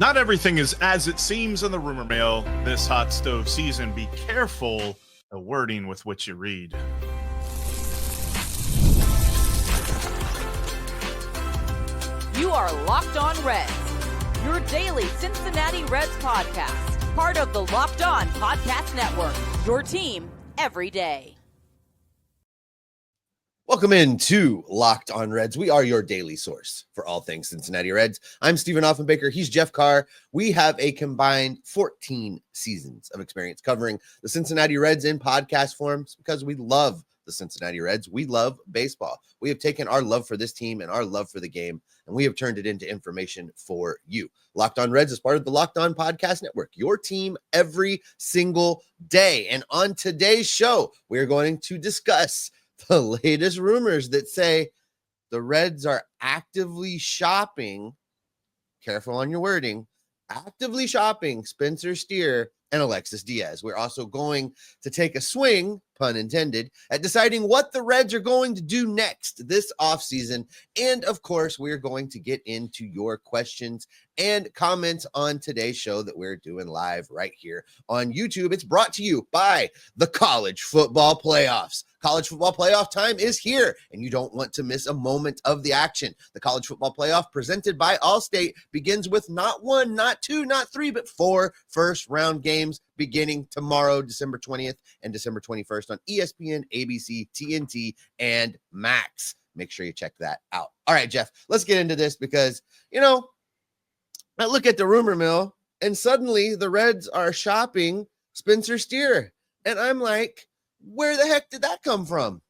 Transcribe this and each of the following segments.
Not everything is as it seems in the rumor mill this hot stove season. Be careful the wording with which you read. You are Locked On Reds, your daily Cincinnati Reds podcast, part of the Locked On Podcast Network, your team every day. Welcome into Locked On Reds. We are your daily source for all things Cincinnati Reds. I'm Stephen Offenbaker. He's Jeff Carr. We have a combined 14 seasons of experience covering the Cincinnati Reds in podcast forms because we love the Cincinnati Reds. We love baseball. We have taken our love for this team and our love for the game, and we have turned it into information for you. Locked On Reds is part of the Locked On Podcast Network, your team every single day. And on today's show, we're going to discuss the latest rumors that say the Reds are actively shopping, careful on your wording, actively shopping Spencer Steer and Alexis Diaz. We're also going to take a swing, pun intended, at deciding what the Reds are going to do next this offseason. And of course, we're going to get into your questions and comments on today's show that we're doing live right here on YouTube. It's brought to you by the College Football Playoffs. College football playoff time is here, and you don't want to miss a moment of the action. The College Football Playoff, presented by Allstate, begins with not one, not two, not three, but 4 first-round games beginning tomorrow, December 20th and December 21st on ESPN, ABC, TNT, and Max. Make sure you check that out. All right, Jeff, let's get into this because, I look at the rumor mill, and suddenly the Reds are shopping Spencer Steer, and I'm like, where the heck did that come from?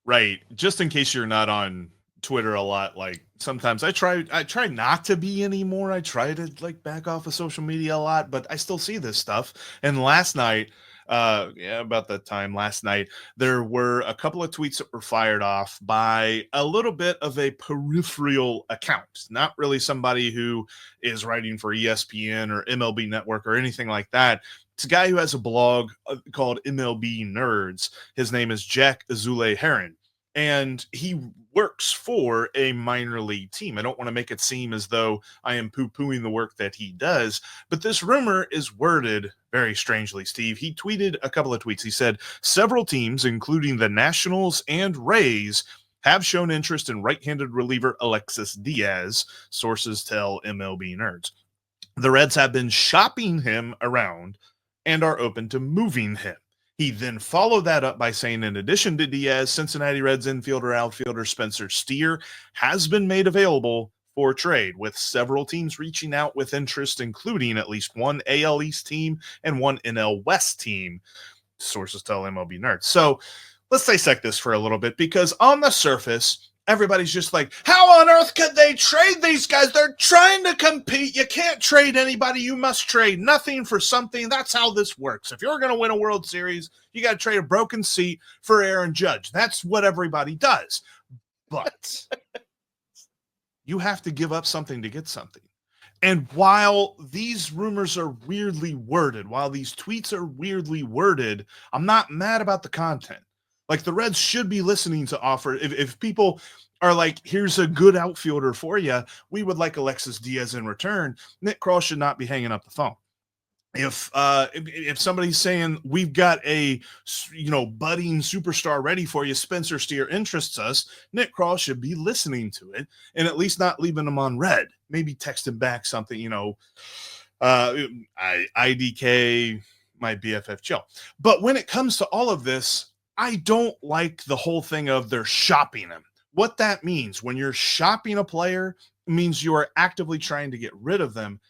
Right. Just in case you're not on Twitter a lot, like sometimes I try not to be anymore. I try to back off of social media a lot, but I still see this stuff. And last night, about that time last night, there were a couple of tweets that were fired off by a little bit of a peripheral account, not really somebody who is writing for ESPN or MLB Network or anything like that. It's a guy who has a blog called MLB Nerds. His name is Jack Azule Heron, and he works for a minor league team. I don't want to make it seem as though I am poo-pooing the work that he does, but this rumor is worded very strangely, Steve. He tweeted a couple of tweets. He said, several teams, including the Nationals and Rays, have shown interest in right-handed reliever Alexis Diaz, sources tell MLB Nerds. The Reds have been shopping him around and are open to moving him. He then followed that up by saying, in addition to Diaz, Cincinnati Reds infielder, outfielder Spencer Steer has been made available for trade, with several teams reaching out with interest, including at least one AL East team and one NL West team, sources tell MLB Nerds. So let's dissect this for a little bit, because on the surface, everybody's just like, how on earth could they trade these guys? They're trying to compete. You can't trade anybody. You must trade nothing for something. That's how this works. If you're going to win a World Series, you got to trade a broken seat for Aaron Judge. That's what everybody does. But you have to give up something to get something. And while these rumors are weirdly worded, while these tweets are weirdly worded, I'm not mad about the content. Like, the Reds should be listening to offer. If people are like, here's a good outfielder for you, we would like Alexis Diaz in return, Nick Krall should not be hanging up the phone. If somebody's saying, we've got a budding superstar ready for you, Spencer Steer interests us, Nick Krall should be listening to it and at least not leaving him on red. Maybe text him back something, IDK, my BFF chill. But when it comes to all of this, I don't like the whole thing of they're shopping him. What that means, when you're shopping a player, means you are actively trying to get rid of them.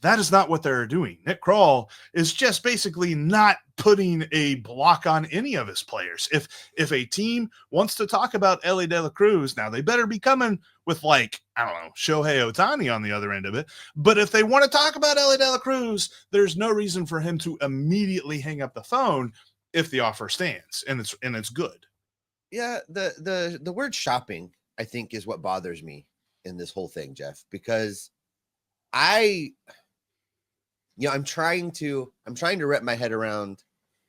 That is not what they're doing. Nick Krall is just basically not putting a block on any of his players. If a team wants to talk about Elly De La Cruz, now they better be coming with Shohei Ohtani on the other end of it. But if they want to talk about Elly De La Cruz, there's no reason for him to immediately hang up the phone if the offer stands and it's good. Yeah, the word shopping, I think, is what bothers me in this whole thing, Jeff, because I'm trying to wrap my head around,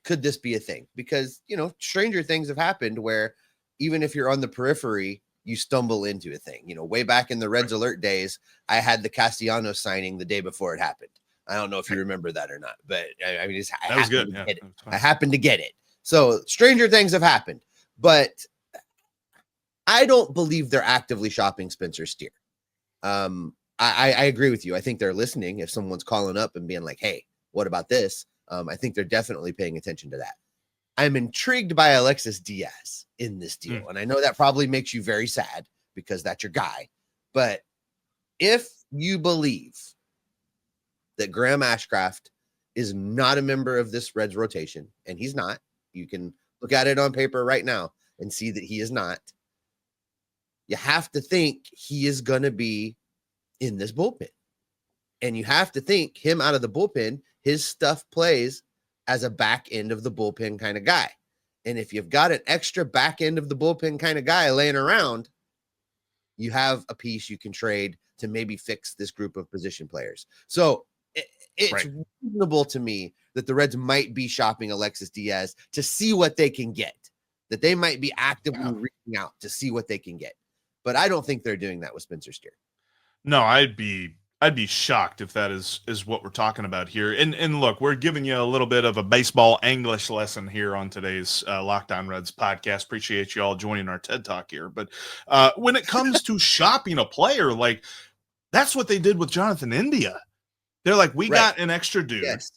could this be a thing? Because, stranger things have happened where even if you're on the periphery you stumble into a thing. Way back in the Reds alert days, I had the Castellanos signing the day before it happened. I don't know if you remember that or not, but I mean, that was good. Yeah, I happened to get it. So stranger things have happened, but I don't believe they're actively shopping Spencer Steer. I agree with you. I think they're listening. If someone's calling up and being like, hey, what about this? I think they're definitely paying attention to that. I'm intrigued by Alexis Diaz in this deal. And I know that probably makes you very sad because that's your guy. But if you believe that Graham Ashcraft is not a member of this Reds rotation, and he's not, you can look at it on paper right now and see that he is not, you have to think he is going to be in this bullpen. And you have to think him out of the bullpen, his stuff plays as a back end of the bullpen kind of guy. And if you've got an extra back end of the bullpen kind of guy laying around, you have a piece you can trade to maybe fix this group of position players. So it's reasonable to me that the Reds might be shopping Alexis Diaz to see what they can get, that they might be actively reaching out to see what they can get. But I don't think they're doing that with Spencer Steer. No, I'd be shocked if that is what we're talking about here. And look, we're giving you a little bit of a baseball English lesson here on today's Locked On Reds podcast. Appreciate you all joining our TED Talk here. But when it comes to shopping a player, like that's what they did with Jonathan India. They're like, we got an extra dude. Yes.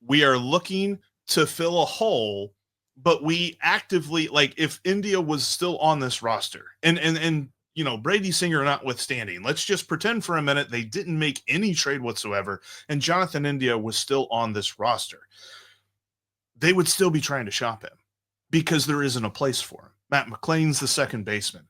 We are looking to fill a hole, but we actively, like, if India was still on this roster and Brady Singer notwithstanding, let's just pretend for a minute they didn't make any trade whatsoever and Jonathan India was still on this roster. They would still be trying to shop him because there isn't a place for him. Matt McLean's the second baseman.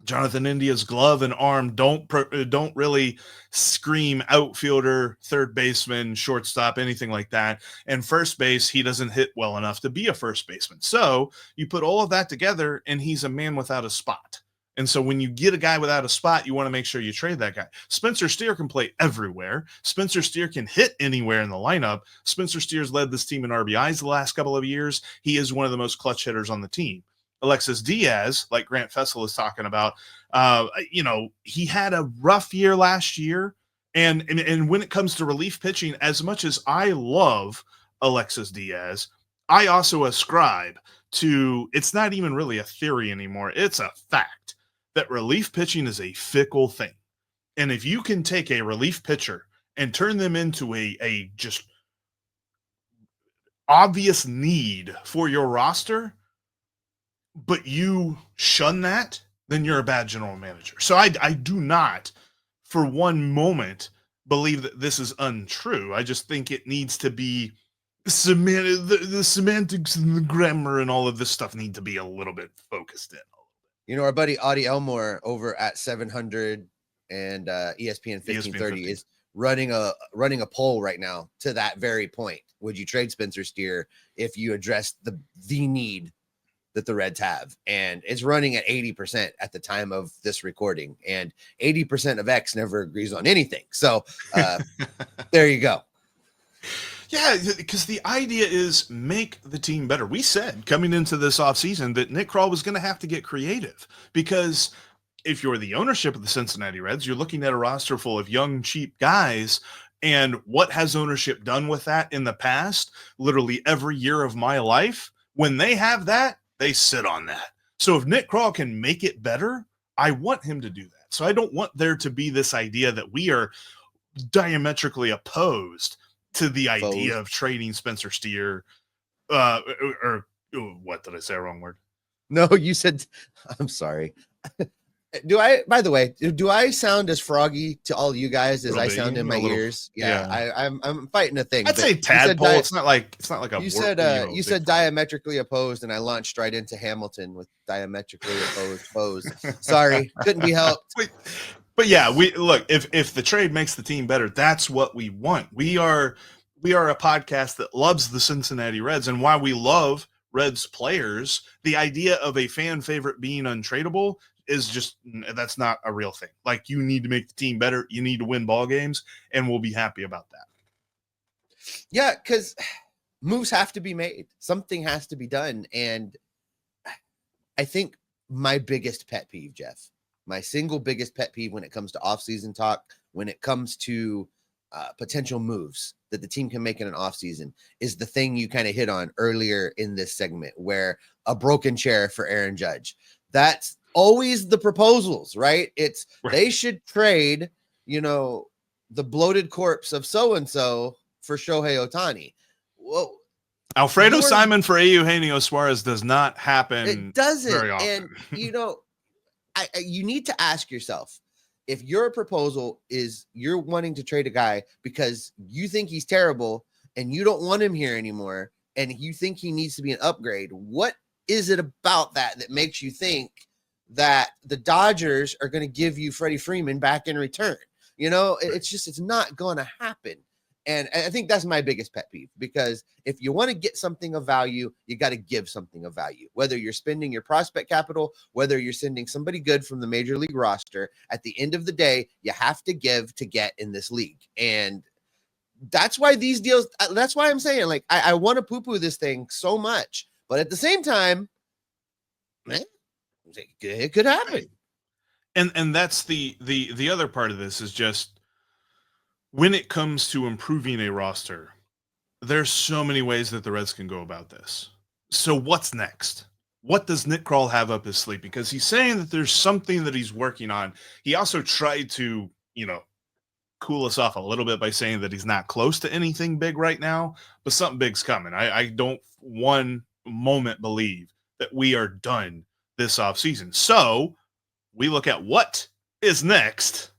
Jonathan India's glove and arm don't really scream outfielder, third baseman, shortstop, anything like that. And first base, he doesn't hit well enough to be a first baseman. So you put all of that together and he's a man without a spot. And so when you get a guy without a spot, you want to make sure you trade that guy. Spencer Steer can play everywhere. Spencer Steer can hit anywhere in the lineup. Spencer Steer's led this team in RBIs the last couple of years. He is one of the most clutch hitters on the team. Alexis Diaz, like Grant Fessel is talking about, he had a rough year last year. And when it comes to relief pitching, as much as I love Alexis Diaz, I also ascribe to, it's not even really a theory anymore. It's a fact that relief pitching is a fickle thing. And if you can take a relief pitcher and turn them into a just obvious need for your roster, but you shun that, then you're a bad general manager. So I do not for one moment believe that this is untrue. I just think it needs to be cemented. The semantics and the grammar and all of this stuff need to be a little bit focused in. Our buddy Audie Elmore over at 700 and ESPN 1530 is running a poll right now to that very point. Would you trade Spencer Steer if you addressed the need that the Reds have? And it's running at 80% at the time of this recording, and 80% of X never agrees on anything. So there you go. Yeah, because the idea is make the team better. We said coming into this offseason that Nick Krall was going to have to get creative, because if you're the ownership of the Cincinnati Reds, you're looking at a roster full of young, cheap guys. And what has ownership done with that in the past? Literally every year of my life, when they have that, they sit on that. So if Nick Krall can make it better, I want him to do that. So I don't want there to be this idea that we are diametrically opposed to the idea of trading Spencer Steer. Or what did I say? A wrong word? No, you said, I'm sorry. By the way, do I sound as froggy to all you guys as I sound in my ears? Yeah. I'm fighting a thing. I'd say tadpole. It's not like a. You said diametrically opposed, and I launched right into Hamilton with diametrically opposed foes. Sorry, couldn't be helped. But yeah, if the trade makes the team better, that's what we want. We are a podcast that loves the Cincinnati Reds, and why we love Reds players, the idea of a fan favorite being untradeable is just, that's not a real thing. Like, you need to make the team better. You need to win ball games, and we'll be happy about that. Yeah, because moves have to be made. Something has to be done. And I think my biggest pet peeve, Jeff, my single biggest pet peeve when it comes to offseason talk, when it comes to potential moves that the team can make in an offseason, is the thing you kind of hit on earlier in this segment, where a broken chair for Aaron Judge. That's always the proposals, right? It's they should trade, the bloated corpse of so-and-so for Shohei Ohtani. Whoa. Alfredo Simon for Eugenio Suarez does not happen. It doesn't. Very often. And, you need to ask yourself, if your proposal is you're wanting to trade a guy because you think he's terrible and you don't want him here anymore and you think he needs to be an upgrade, what is it about that makes you think that the Dodgers are going to give you Freddie Freeman back in return? It's not going to happen. And I think that's my biggest pet peeve, because if you want to get something of value, you got to give something of value, whether you're spending your prospect capital, whether you're sending somebody good from the major league roster. At the end of the day, you have to give to get in this league. And that's why these deals, that's why I'm saying, like, I want to poo-poo this thing so much, but at the same time, man, it could happen. And that's the other part of this is just, when it comes to improving a roster, there's so many ways that the Reds can go about this. So what's next? What does Nick Krall have up his sleeve? Because he's saying that there's something that he's working on. He also tried to, cool us off a little bit by saying that he's not close to anything big right now, but something big's coming. I don't one moment believe that we are done this offseason. So we look at what is next.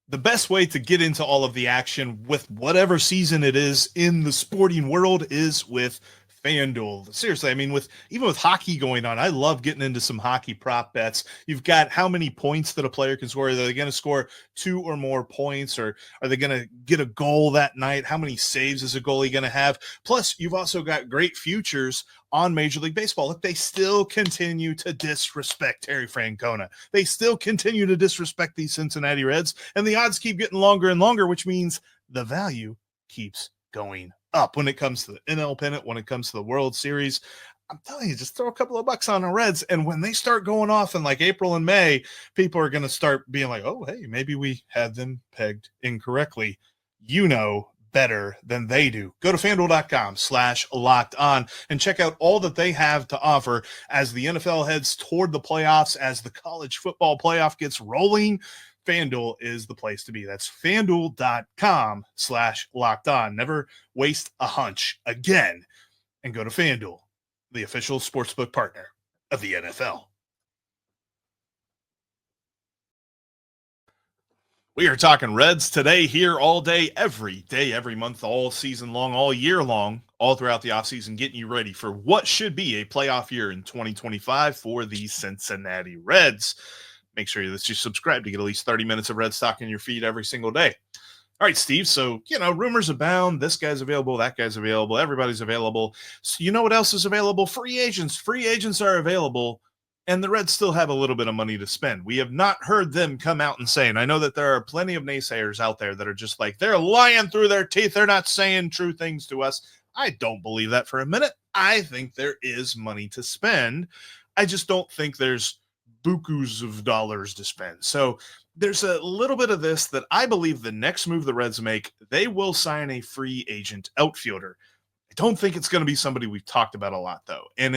The best way to get into all of the action with whatever season it is in the sporting world is with FanDuel. Seriously, I mean, even with hockey going on, I love getting into some hockey prop bets. You've got how many points that a player can score. Are they going to score 2 or more points, or are they going to get a goal that night? How many saves is a goalie going to have? Plus, you've also got great futures on Major League Baseball. Look, they still continue to disrespect Terry Francona. They still continue to disrespect these Cincinnati Reds, and the odds keep getting longer and longer, which means the value keeps going up when it comes to the NL pennant, when it comes to the World Series. I'm telling you, just throw a couple of bucks on the Reds, and when they start going off in like April and May, people are going to start being like, oh, hey, maybe we had them pegged incorrectly. Better than they do. Go to FanDuel.com/locked on and check out all that they have to offer as the NFL heads toward the playoffs, as the college football playoff gets rolling. FanDuel is the place to be. That's FanDuel.com/locked on. Never waste a hunch again, and go to FanDuel, the official sportsbook partner of the NFL. We are talking Reds today, here all day, every month, all season long, all year long, all throughout the offseason, getting you ready for what should be a playoff year in 2025 for the Cincinnati Reds. Make sure that you subscribe to get at least 30 minutes of Red Stock in your feed every single day. All right, Steve, so, rumors abound. This guy's available, that guy's available, everybody's available. So you know what else is available? Free agents. Free agents are available. And the Reds still have a little bit of money to spend. We have not heard them come out and say, and I know that there are plenty of naysayers out there that are just like, they're lying through their teeth. They're not saying true things to us. I don't believe that for a minute. I think there is money to spend. I just don't think there's bukus of dollars to spend. So there's a little bit of this that I believe the next move the Reds make, they will sign a free agent outfielder. I don't think it's going to be somebody we've talked about a lot, though. And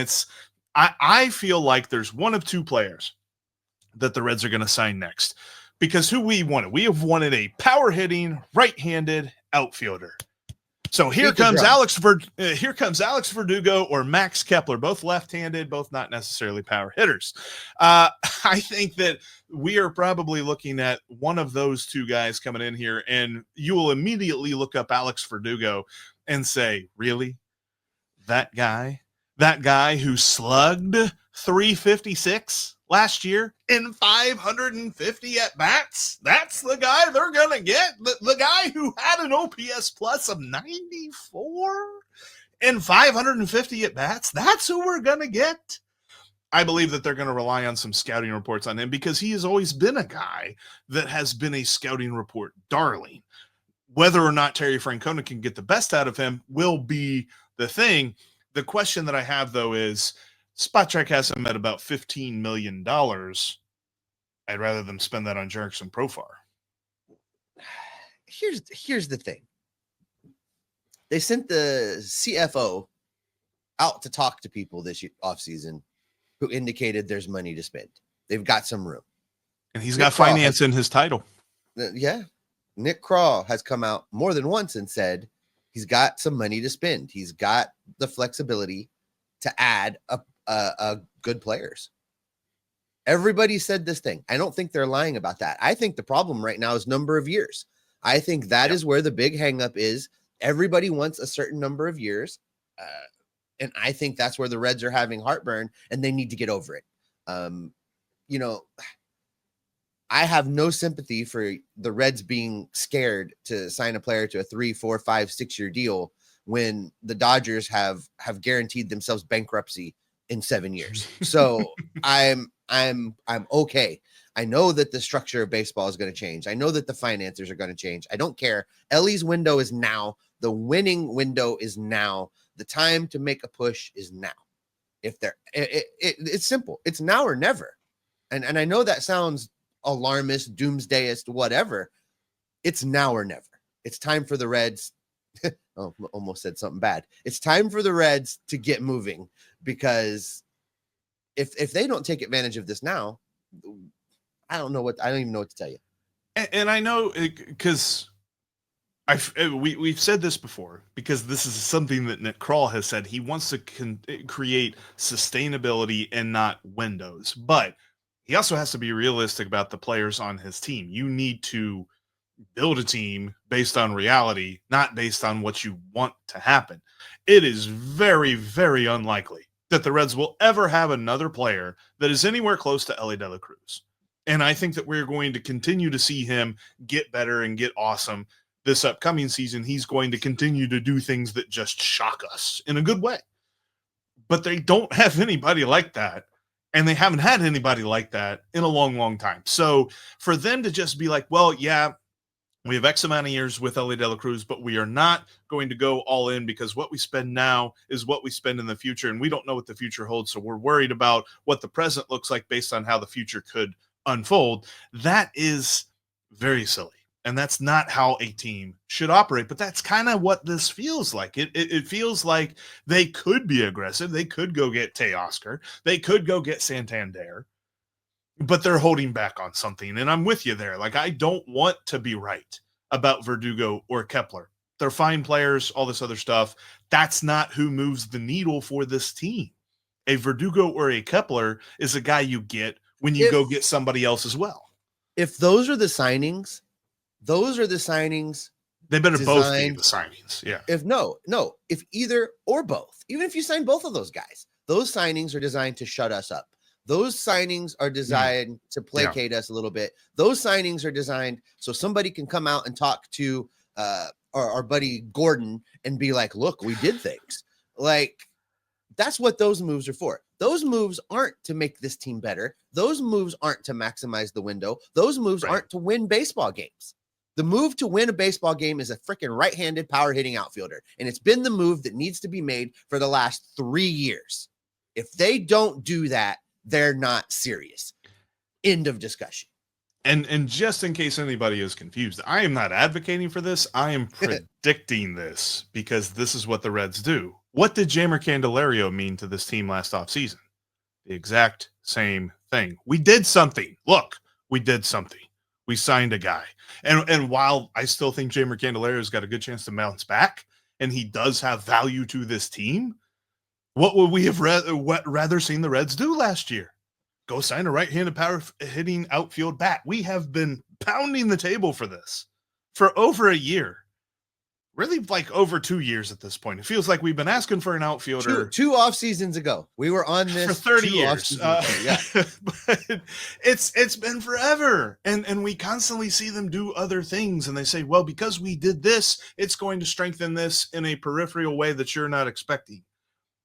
I feel like there's one of two players that the Reds are going to sign next, because who we wanted. We have wanted a power-hitting, right-handed outfielder. So here comes Alex Verdugo or Max Kepler, both left-handed, both not necessarily power hitters. I think that we are probably looking at one of those two guys coming in here, and you will immediately look up Alex Verdugo and say, really? That guy who slugged 356 last year in 550 at-bats, that's the guy they're going to get? The guy who had an OPS plus of 94 in 550 at-bats, that's who we're going to get? I believe that they're going to rely on some scouting reports on him, because he has always been a guy that has been a scouting report darling. Whether or not Terry Francona can get the best out of him will be the thing. The question that I have, though, is Spot Track has him at about $15 million. I'd rather them spend that on Jurickson Profar. Here's the thing. They sent the CFO out to talk to people this offseason who indicated there's money to spend. They've got some room. And he's got finance in his title. Yeah. Nick Craw has come out more than once and said he's got some money to spend. He's got the flexibility to add a good players. Everybody said this thing. I don't think they're lying about that. I think the problem right now is number of years. I think that is where the big hang up is. Everybody wants a certain number of years. And I think that's where the Reds are having heartburn and they need to get over it. I have no sympathy for the Reds being scared to sign a player to a 3, 4, 5, 6-year deal when the Dodgers have guaranteed themselves bankruptcy in 7 years. So I'm okay. I know that the structure of baseball is going to change. I know that the financiers are going to change. I don't care. Ellie's window is now. The winning window is now. The time to make a push is now. It's simple. It's now or never. And I know that sounds alarmist, doomsdayist, whatever. It's now or never. It's time for the Reds. Oh, almost said something bad. It's time for the Reds to get moving, because if they don't take advantage of this now, I don't even know what to tell you. And I know, because we've said this before, because this is something that Nick Craw has said. He wants to create sustainability and not windows, but he also has to be realistic about the players on his team. You need to build a team based on reality, not based on what you want to happen. It is very, very unlikely that the Reds will ever have another player that is anywhere close to Elly De La Cruz. And I think that we're going to continue to see him get better and get awesome this upcoming season. He's going to continue to do things that just shock us in a good way. But they don't have anybody like that. And they haven't had anybody like that in a long, long time. So for them to just be like, well, yeah, we have X amount of years with Elly De La Cruz, but we are not going to go all in, because what we spend now is what we spend in the future. And we don't know what the future holds. So we're worried about what the present looks like based on how the future could unfold. That is very silly. And that's not how a team should operate. But that's kind of what this feels like. It feels like they could be aggressive. They could go get Teoscar. They could go get Santander. But they're holding back on something. And I'm with you there. Like, I don't want to be right about Verdugo or Kepler. They're fine players, all this other stuff. That's not who moves the needle for this team. A Verdugo or a Kepler is a guy you get when you go get somebody else as well. If those are the signings, they better both be the signings. Yeah. If either or both, even if you sign both of those guys, those signings are designed to shut us up. Those signings are designed to placate us a little bit. Those signings are designed so somebody can come out and talk to our buddy Gordon and be like, look, we did things. Like, that's what those moves are for. Those moves aren't to make this team better. Those moves aren't to maximize the window. Those moves aren't to win baseball games. The move to win a baseball game is a freaking right-handed power hitting outfielder. And it's been the move that needs to be made for the last 3 years. If they don't do that, they're not serious. End of discussion. And just in case anybody is confused, I am not advocating for this. I am predicting this, because this is what the Reds do. What did Jeimer Candelario mean to this team last offseason? The exact same thing. We did something. Look, we did something. We signed a guy. And while I still think Jeimer Candelario's got a good chance to bounce back, and he does have value to this team, what would we have rather seen the Reds do last year? Go sign a right-handed power hitting outfield bat. We have been pounding the table for this for over a year. Really, like over 2 years at this point. It feels like we've been asking for an outfielder. Two off seasons ago. We were on this for 30 years. But it's been forever. And we constantly see them do other things. And they say, well, because we did this, it's going to strengthen this in a peripheral way that you're not expecting.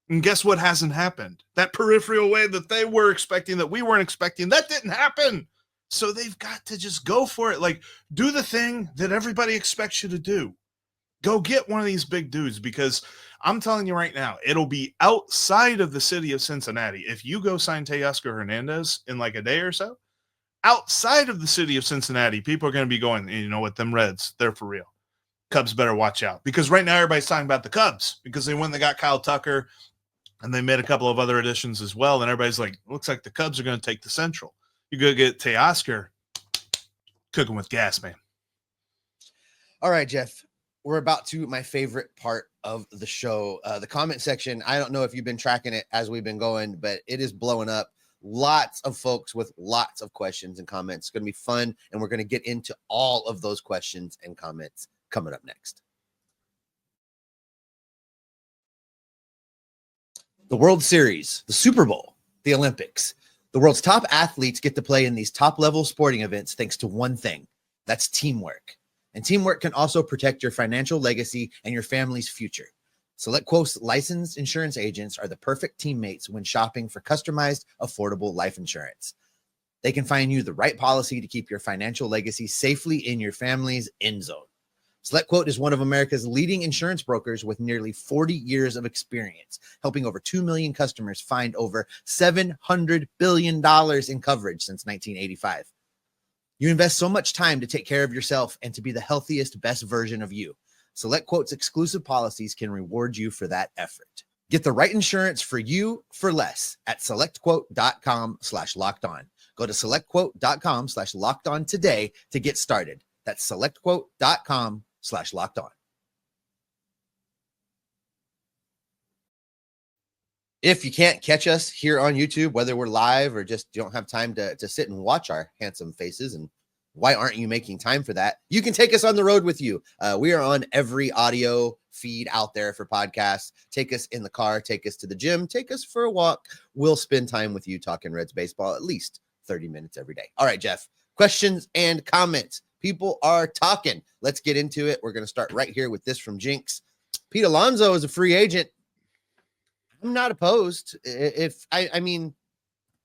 And guess what hasn't happened? That peripheral way that they were expecting, that we weren't expecting, that didn't happen. So they've got to just go for it. Like, do the thing that everybody expects you to do. Go get one of these big dudes, because I'm telling you right now, it'll be outside of the city of Cincinnati. If you go sign Teoscar Hernandez in like a day or so, outside of the city of Cincinnati, people are going to be going, you know what, them Reds, they're for real. Cubs better watch out. Because right now everybody's talking about the Cubs because they got Kyle Tucker and they made a couple of other additions as well. And everybody's like, looks like the Cubs are going to take the Central. You go get Teoscar, cooking with gas, man. All right, Jeff. We're about to my favorite part of the show, the comment section. I don't know if you've been tracking it as we've been going, but it is blowing up. Lots of folks with lots of questions and comments. It's going to be fun, and we're going to get into all of those questions and comments coming up next. The World Series, the Super Bowl, the Olympics. The world's top athletes get to play in these top-level sporting events thanks to one thing. That's teamwork. And teamwork can also protect your financial legacy and your family's future. SelectQuote's licensed insurance agents are the perfect teammates when shopping for customized, affordable life insurance. They can find you the right policy to keep your financial legacy safely in your family's end zone. SelectQuote is one of America's leading insurance brokers with nearly 40 years of experience, helping over 2 million customers find over $700 billion in coverage since 1985. You invest so much time to take care of yourself and to be the healthiest, best version of you. SelectQuote's exclusive policies can reward you for that effort. Get the right insurance for you for less at selectquote.com/lockedon. Go to selectquote.com/lockedon today to get started. That's selectquote.com/lockedon. If you can't catch us here on YouTube, whether we're live or just don't have time to sit and watch our handsome faces, and why aren't you making time for that? You can take us on the road with you. We are on every audio feed out there for podcasts. Take us in the car, take us to the gym, take us for a walk. We'll spend time with you talking Reds baseball at least 30 minutes every day. All right, Jeff, questions and comments. People are talking. Let's get into it. We're going to start right here with this from Jinx. Pete Alonzo is a free agent. I'm not opposed. I mean,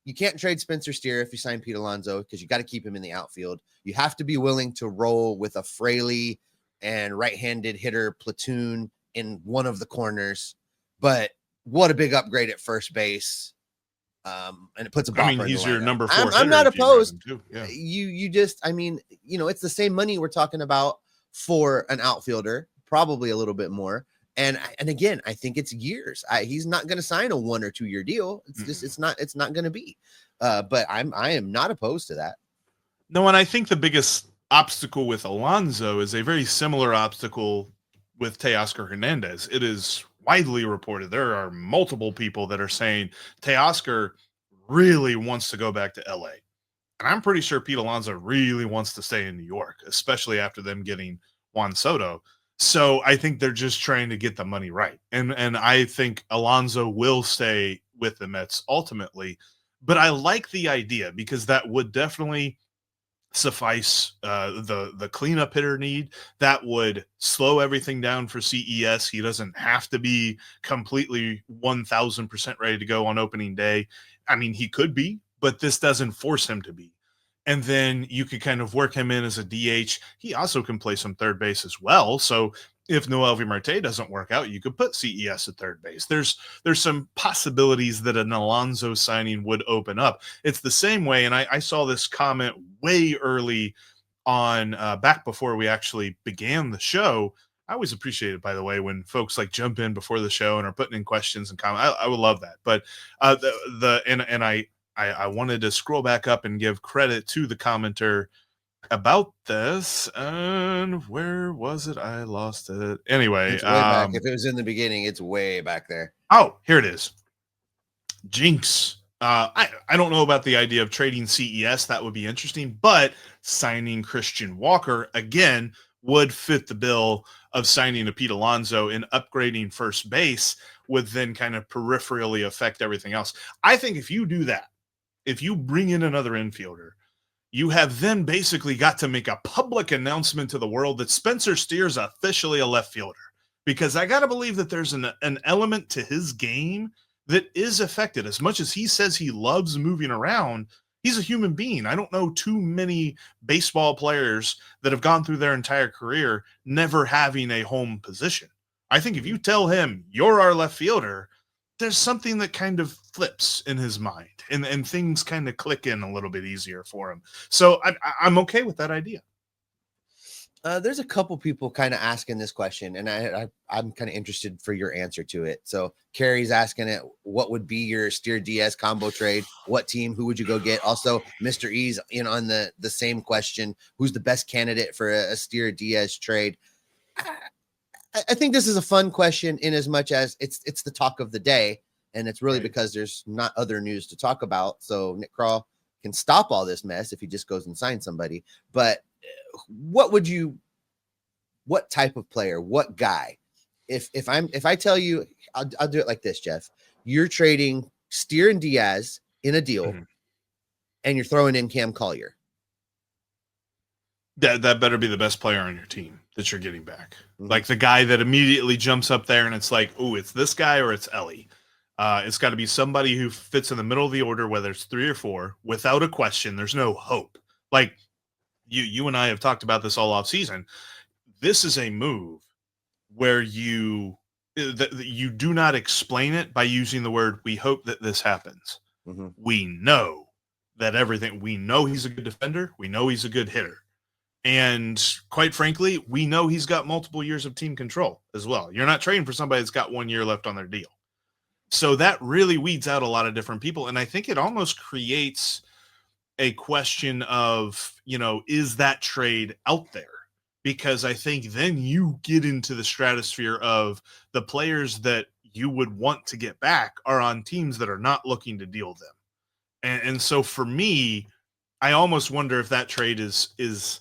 you can't trade Spencer Steer if you sign Pete Alonzo because you got to keep him in the outfield. You have to be willing to roll with a Fraley and right-handed hitter platoon in one of the corners. But what a big upgrade at first base. And it puts a bopper. I mean, he's your number 4 I'm not opposed. Yeah. You just, I mean, you know, it's the same money we're talking about for an outfielder, probably a little bit more. And again, I think it's years. He's not going to sign a 1 or 2 year deal. It's just, it's not going to be. But I am not opposed to that. No, and I think the biggest obstacle with Alonzo is a very similar obstacle with Teoscar Hernandez. It is widely reported. There are multiple people that are saying Teoscar really wants to go back to LA. And I'm pretty sure Pete Alonso really wants to stay in New York, especially after them getting Juan Soto. So I think they're just trying to get the money right. And I think Alonso will stay with the Mets ultimately. But I like the idea because that would definitely suffice the cleanup hitter need. That would slow everything down for CES. He doesn't have to be completely 1,000% ready to go on opening day. I mean, he could be, but this doesn't force him to be. And then you could kind of work him in as a DH. He also can play some third base as well. So if Noelvi Marte doesn't work out, you could put CES at third base. There's some possibilities that an Alonso signing would open up. It's the same way, and I saw this comment way early on, back before we actually began the show. I always appreciate it, by the way, when folks like jump in before the show and are putting in questions and comments. I would love that. But I wanted to scroll back up and give credit to the commenter about this. And where was it? I lost it. Anyway, It's way back. If it was in the beginning, it's way back there. Oh, here it is. Jinx. I don't know about the idea of trading CES. That would be interesting, but signing Christian Walker again would fit the bill of signing a Pete Alonso, and upgrading first base would then kind of peripherally affect everything else. I think if you do that, if you bring in another infielder, you have then basically got to make a public announcement to the world that Spencer Steer's officially a left fielder, because I got to believe that there's an element to his game that is affected. As much as he says he loves moving around, He's a human being. I don't know too many baseball players that have gone through their entire career never having a home position. I think if you tell him you're our left fielder, there's something that kind of flips in his mind and things kind of click in a little bit easier for him. So I'm okay with that idea. There's a couple people kind of asking this question, and I'm kind of interested for your answer to it. So Carrie's asking it, what would be your Steer Diaz combo trade? What team? Who would you go get? Also, Mr. E's in on the same question. Who's the best candidate for a Steer Diaz trade? I think this is a fun question in as much as it's the talk of the day, and it's really because there's not other news to talk about. So Nick Krall can stop all this mess if he just goes and signs somebody. But what type of player, what guy? If I tell you, I'll do it like this, Jeff. You're trading Steer and Diaz in a deal, and you're throwing in Cam Collier. That better be the best player on your team that you're getting back. Like the guy that immediately jumps up there and it's like, oh, it's this guy or it's Ellie. It's got to be somebody who fits in the middle of the order, whether it's 3 or 4, without a question. There's no hope. Like you and I have talked about this all off season. This is a move where you do not explain it by using the word, we hope that this happens. We know we know he's a good defender. We know he's a good hitter. And quite frankly, we know he's got multiple years of team control as well. You're not trading for somebody that's got 1 year left on their deal. So that really weeds out a lot of different people. And I think it almost creates a question of, is that trade out there? Because I think then you get into the stratosphere of the players that you would want to get back are on teams that are not looking to deal them. And so for me, I almost wonder if that trade is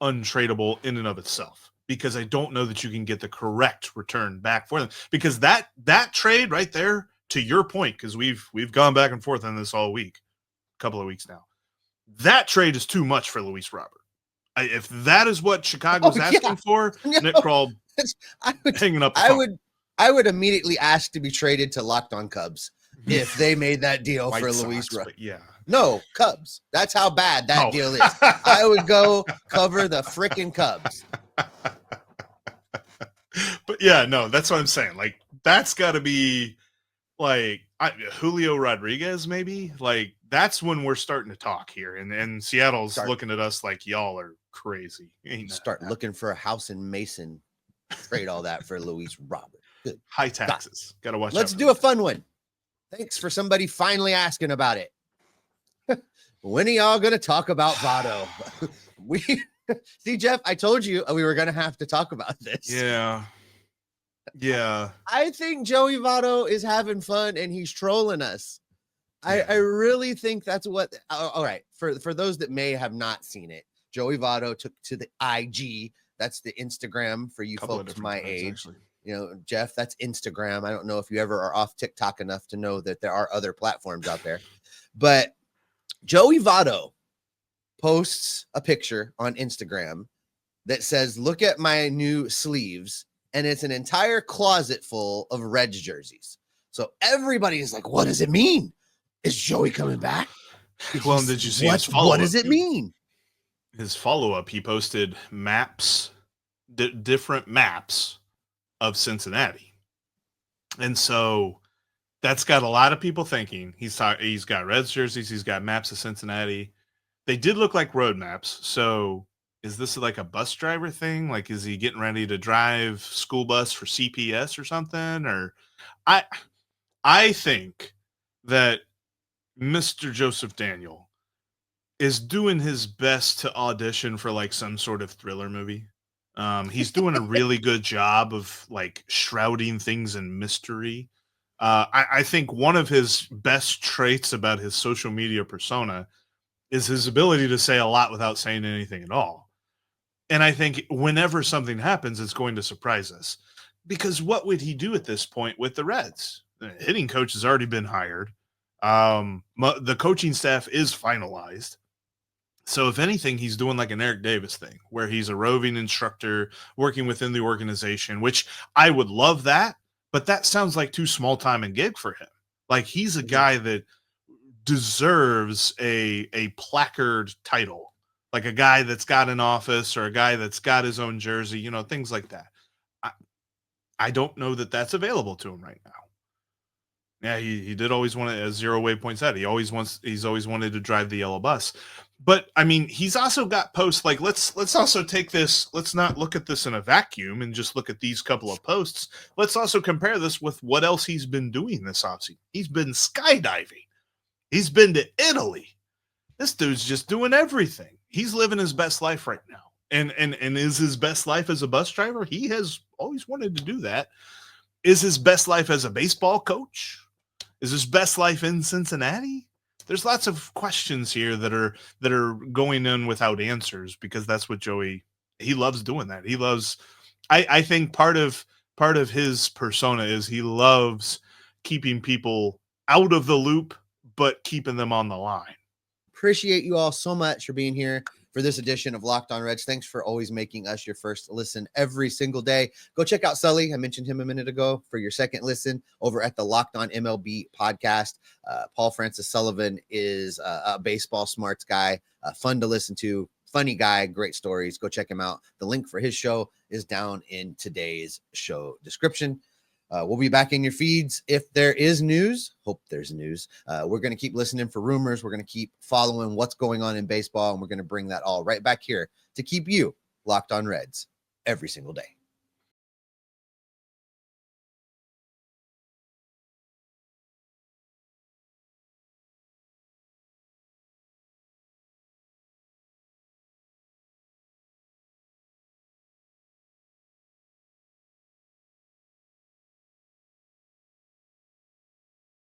untradeable in and of itself, because I don't know that you can get the correct return back for them, because that trade right there, to your point, because we've gone back and forth on this all week, a couple of weeks now, that trade is too much for Luis Robert. If that is what Chicago's asking for, Nick Krall hanging up. I would immediately ask to be traded to Locked On Cubs if they made that deal for Luis Robert. Yeah. No, Cubs. That's how bad that deal is. I would go cover the freaking Cubs. But yeah, no, that's what I'm saying. Like, that's got to be like Julio Rodriguez, maybe. Like, that's when we're starting to talk here. And Seattle's looking at us like y'all are crazy. Start looking for a house in Mason. Trade all that for Luis Robert. Good. High taxes. Got to watch. Let's do a fun one. Thanks for somebody finally asking about it. When are y'all going to talk about Votto? See, Jeff, I told you we were going to have to talk about this. Yeah. I think Joey Votto is having fun and he's trolling us. I really think that's what. All right. For those that may have not seen it, Joey Votto took to the IG. That's the Instagram for you folks my age. Actually. Jeff, that's Instagram. I don't know if you ever are off TikTok enough to know that there are other platforms out there, but Joey Votto posts a picture on Instagram that says, look at my new sleeves. And it's an entire closet full of Reds jerseys. So everybody is like, what does it mean? Is Joey coming back? Well, did you see his follow-up? What does it mean? His follow-up, he posted maps, different maps of Cincinnati. And so that's got a lot of people thinking he's got Reds jerseys. He's got maps of Cincinnati. They did look like road maps. So is this like a bus driver thing? Like, is he getting ready to drive school bus for CPS or something? Or I think that Mr. Joseph Daniel is doing his best to audition for like some sort of thriller movie. He's doing a really good job of like shrouding things in mystery. I think one of his best traits about his social media persona is his ability to say a lot without saying anything at all. And I think whenever something happens, it's going to surprise us, because what would he do at this point with the Reds? The hitting coach has already been hired. The coaching staff is finalized. So if anything, he's doing like an Eric Davis thing where he's a roving instructor working within the organization, which I would love that, but that sounds like too small time and gig for him. Like, he's a guy that deserves a placard title, like a guy that's got an office or a guy that's got his own jersey, you know, things like that. I don't know that that's available to him right now. Yeah, he did always want to, as Zero Waypoint said, he's always wanted to drive the yellow bus. But I mean, he's also got posts like, let's also take this, let's not look at this in a vacuum and just look at these couple of posts. Let's also compare this with what else he's been doing this offseason. He's been skydiving. He's been to Italy. This dude's just doing everything. He's living his best life right now. And is his best life as a bus driver? He has always wanted to do that. Is his best life as a baseball coach? Is his best life in Cincinnati? There's lots of questions here that are going in without answers, because that's what Joey, he loves doing that. He loves, I think part of his persona is he loves keeping people out of the loop, but keeping them on the line. Appreciate you all so much for being here for this edition of Locked On Reds. Thanks for always making us your first listen every single day. Go check out Sully. I mentioned him a minute ago for your second listen over at the Locked On MLB podcast. Paul Francis Sullivan is a baseball smarts guy, fun to listen to, funny guy, great stories. Go check him out. The link for his show is down in today's show description. We'll be back in your feeds if there is news. Hope there's news. We're going to keep listening for rumors. We're going to keep following what's going on in baseball, and we're going to bring that all right back here to keep you locked on Reds every single day.